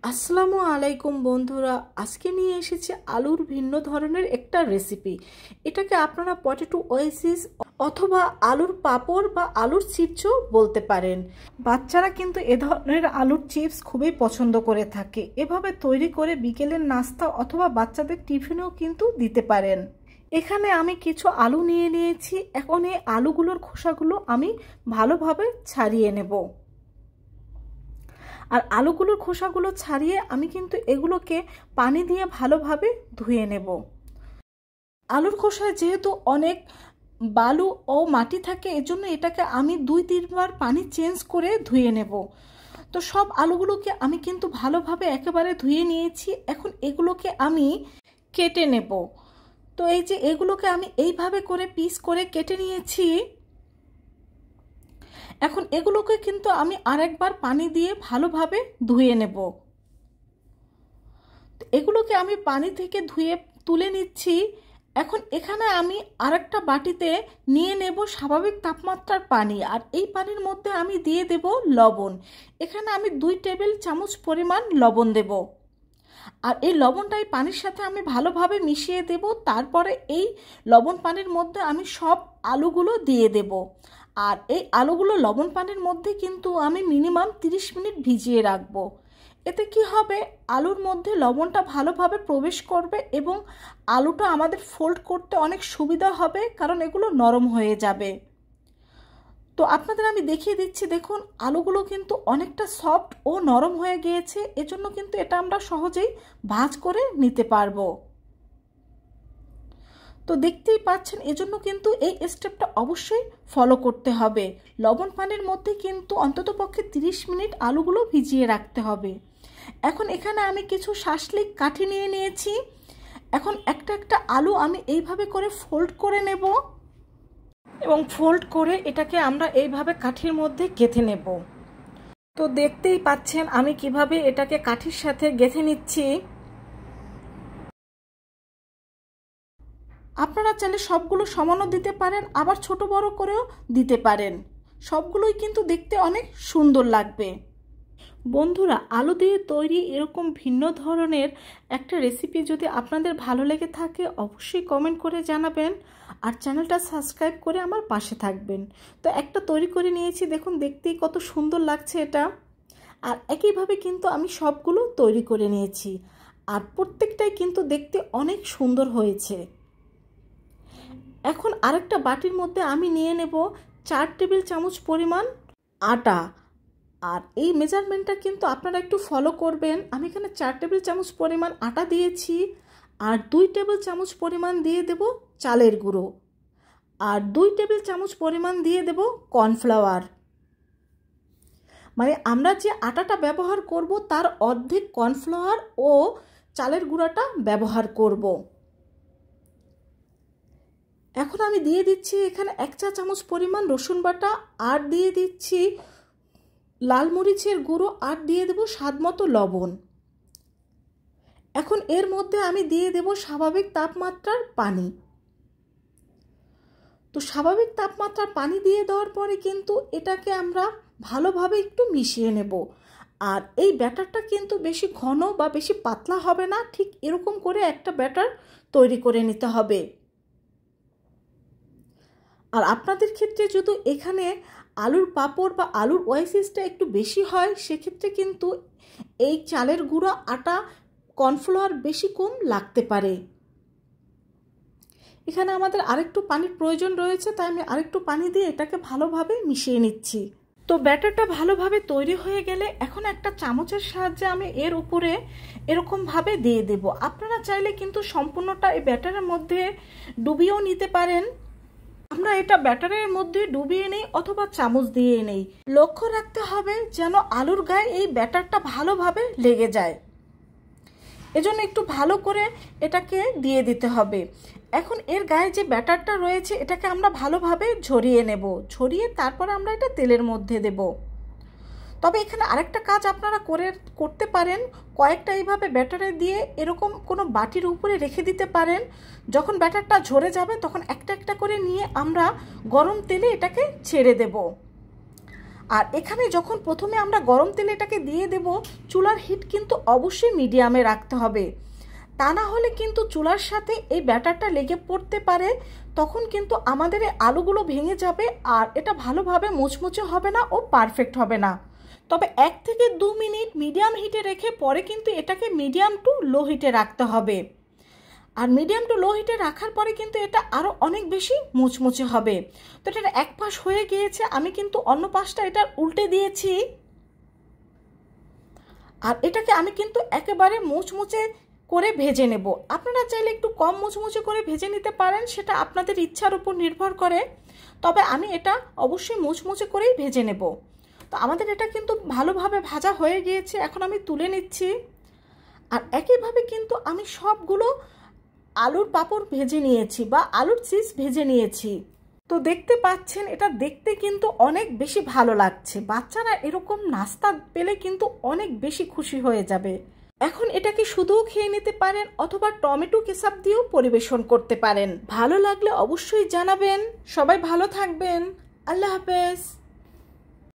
আসসালামু আলাইকুম বন্ধুরা, আজকে নিয়ে এসেছি আলুর ভিন্ন ধরনের একটা রেসিপি। এটাকে আপনারা পটেটো ওয়েসিস অথবা আলুর পাঁপড় বা আলুর চিপসও বলতে পারেন। বাচ্চারা কিন্তু এ ধরনের আলুর চিপস খুবই পছন্দ করে থাকে। এভাবে তৈরি করে বিকেলের নাস্তা অথবা বাচ্চাদের টিফিনেও কিন্তু দিতে পারেন। এখানে আমি কিছু আলু নিয়ে নিয়েছি। এখন এই আলুগুলোর খোসাগুলো আমি ভালোভাবে ছাড়িয়ে নেব। আর আলুগুলোর খোসাগুলো ছাড়িয়ে আমি কিন্তু এগুলোকে পানি দিয়ে ভালোভাবে ধুয়ে নেব। আলুর খোসায় যেহেতু অনেক বালু ও মাটি থাকে, এজন্য এটাকে আমি 2-3 বার পানি চেঞ্জ করে ধুয়ে নেব। তো সব আলুগুলোকে আমি কিন্তু ভালোভাবে একেবারে ধুয়ে নিয়েছি। এখন এগুলোকে আমি কেটে নেব। তো এই যে এগুলোকে আমি এইভাবে করে পিস করে কেটে নিয়েছি। এখন এগুলোকে কিন্তু আমি আরেকবার পানি দিয়ে ভালোভাবে ধুয়ে নেব। এগুলোকে আমি পানি থেকে ধুয়ে তুলে নিচ্ছি। এখন এখানে আমি আরেকটা বাটিতে নিয়ে নেব স্বাভাবিক তাপমাত্রার পানি, আর এই পানির মধ্যে আমি দিয়ে দেব লবণ। এখানে আমি 2 টেবিল চামচ পরিমাণ লবণ দেব। আর এই লবণটাই পানির সাথে আমি ভালোভাবে মিশিয়ে দেব। তারপরে এই লবণ পানির মধ্যে আমি সব আলুগুলো দিয়ে দেব। আর এই আলুগুলো লবণ পানির মধ্যে কিন্তু আমি মিনিমাম 30 মিনিট ভিজিয়ে রাখবো। এতে কি হবে, আলুর মধ্যে লবণটা ভালোভাবে প্রবেশ করবে এবং আলুটা আমাদের ফোল্ড করতে অনেক সুবিধা হবে, কারণ এগুলো নরম হয়ে যাবে। তো আপনাদের আমি দেখিয়ে দিচ্ছি, দেখুন আলুগুলো কিন্তু অনেকটা সফট ও নরম হয়ে গিয়েছে। এজন্য কিন্তু এটা আমরা সহজেই ভাজ করে নিতে পারবো। তো দেখতেই পাচ্ছেন, এজন্য কিন্তু এই স্টেপটা অবশ্যই ফলো করতে হবে। লবণ পানির মধ্যে কিন্তু অন্ততপক্ষে 30 মিনিট আলুগুলো ভিজিয়ে রাখতে হবে। এখন এখানে আমি কিছু শাসলিক কাঠি নিয়ে নিয়েছি। এখন একটা একটা আলু আমি এইভাবে করে ফোল্ড করে নেব এবং ফোল্ড করে এটাকে আমরা এইভাবে কাঠির মধ্যে গেঁথে নেব। তো দেখতেই পাচ্ছেন আমি কিভাবে এটাকে কাঠির সাথে গেঁথে নিচ্ছি। আপনারা চাইলে সবগুলো সমানও দিতে পারেন, আবার ছোট বড় করেও দিতে পারেন। সবগুলোই কিন্তু দেখতে অনেক সুন্দর লাগবে। বন্ধুরা, আলু দিয়ে তৈরি এরকম ভিন্ন ধরনের একটা রেসিপি যদি আপনাদের ভালো লেগে থাকে অবশ্যই কমেন্ট করে জানাবেন, আর চ্যানেলটা সাবস্ক্রাইব করে আমার পাশে থাকবেন। তো একটা তৈরি করে নিয়েছি, দেখুন দেখতেই কত সুন্দর লাগছে এটা। আর একইভাবে কিন্তু আমি সবগুলো তৈরি করে নিয়েছি, আর প্রত্যেকটাই কিন্তু দেখতে অনেক সুন্দর হয়েছে। এখন আরেকটা বাটির মধ্যে আমি নিয়ে নেব 4 টেবিল চামচ পরিমাণ আটা। আর এই মেজারমেন্টটা কিন্তু আপনারা একটু ফলো করবেন। আমি এখানে 4 টেবিল চামচ পরিমাণ আটা দিয়েছি, আর 2 টেবিল চামচ পরিমাণ দিয়ে দেব চালের গুঁড়ো, আর 2 টেবিল চামচ পরিমাণ দিয়ে দেব কর্নফ্লাওয়ার। মানে আমরা যে আটাটা ব্যবহার করব তার অর্ধেক কর্নফ্লাওয়ার ও চালের গুঁড়াটা ব্যবহার করব। এখন আমি দিয়ে দিচ্ছি এখানে 1 চা চামচ পরিমাণ রসুন বাটা, আর দিয়ে দিচ্ছি লাল মরিচের গুঁড়ো, আর দিয়ে দেব স্বাদমতো লবণ। এখন এর মধ্যে আমি দিয়ে দেব স্বাভাবিক তাপমাত্রার পানি। তো স্বাভাবিক তাপমাত্রার পানি দিয়ে দেওয়ার পরে কিন্তু এটাকে আমরা ভালোভাবে একটু মিশিয়ে নেব। আর এই ব্যাটারটা কিন্তু বেশি ঘন বা বেশি পাতলা হবে না, ঠিক এরকম করে একটা ব্যাটার তৈরি করে নিতে হবে। আর আপনাদের ক্ষেত্রে যদি এখানে আলুর পাঁপড় বা আলুর ওয়াইসিসটা একটু বেশি হয়, সেক্ষেত্রে কিন্তু এই চালের গুঁড়ো, আটা, কর্নফ্লাওয়ার বেশি কম লাগতে পারে। এখানে আমাদের আরেকটু পানির প্রয়োজন রয়েছে, তাই আমি আরেকটু পানি দিয়ে এটাকে ভালোভাবে মিশিয়ে নিচ্ছি। তো ব্যাটারটা ভালোভাবে তৈরি হয়ে গেলে এখন একটা চামচের সাহায্যে আমি এর উপরে এরকমভাবে দিয়ে দেব। আপনারা চাইলে কিন্তু সম্পূর্ণটা এই ব্যাটারের মধ্যে ডুবিয়েও নিতে পারেন। আমরা এটা ব্যাটারের মধ্যে ডুবিয়ে নেই অথবা চামচ দিয়ে নেই। লক্ষ্য রাখতে হবে যেন আলুর গায়ে এই ব্যাটারটা ভালোভাবে লেগে যায়, এজন্য একটু ভালো করে এটাকে দিয়ে দিতে হবে। এখন এর গায়ে যে ব্যাটারটা রয়েছে এটাকে আমরা ভালোভাবে ঝরিয়ে নেব। ঝরিয়ে তারপর আমরা এটা তেলের মধ্যে দেব। তবে এখানে আরেকটা কাজ আপনারা করতে পারেন, কয়েকটা এইভাবে ব্যাটারে দিয়ে এরকম কোনো বাটির উপরে রেখে দিতে পারেন। যখন ব্যাটারটা ঝরে যাবে তখন একটা একটা করে নিয়ে আমরা গরম তেলে এটাকে ছেড়ে দেব। আর এখানে যখন প্রথমে আমরা গরম তেলে এটাকে দিয়ে দেব, চুলার হিট কিন্তু অবশ্যই মিডিয়ামে রাখতে হবে, তা না হলে কিন্তু চুলার সাথে এই ব্যাটারটা লেগে পড়তে পারে, তখন কিন্তু আমাদের এই আলুগুলো ভেঙে যাবে আর এটা ভালোভাবে মুচমুচে হবে না ও পারফেক্ট হবে না। তবে 1 থেকে 2 মিনিট মিডিয়াম হিটে রেখে পরে কিন্তু এটাকে মিডিয়াম টু লো হিটে রাখতে হবে। আর মিডিয়াম টু লো হিটে রাখার পরে কিন্তু এটা আরও অনেক বেশি মুচমুচে হবে। তো এটার এক পাশ হয়ে গিয়েছে, আমি কিন্তু অন্য পাশটা এটার উল্টে দিয়েছি। আর এটাকে আমি কিন্তু একেবারে মুচমুচে করে ভেজে নেব। আপনারা চাইলে একটু কম মুচমুচে করে ভেজে নিতে পারেন, সেটা আপনাদের ইচ্ছার উপর নির্ভর করে, তবে আমি এটা অবশ্যই মুচমুচে করেই ভেজে নেব। তো আমাদের এটা কিন্তু ভালোভাবে ভাজা হয়ে গিয়েছে, এখন আমি তুলে নিচ্ছি। আর একইভাবে কিন্তু আমি সবগুলো আলুর পাঁপড় ভেজে নিয়েছি বা আলুর চিপস ভেজে নিয়েছি। তো দেখতে পাচ্ছেন এটা দেখতে কিন্তু অনেক বেশি ভালো লাগছে, বাচ্চারা এরকম নাস্তা পেলে কিন্তু অনেক বেশি খুশি হয়ে যাবে। এখন এটাকে শুধুও খেয়ে নিতে পারেন অথবা টমেটো কেচাপ দিয়েও পরিবেশন করতে পারেন। ভালো লাগলে অবশ্যই জানাবেন। সবাই ভালো থাকবেন। আল্লাহ হাফেজ।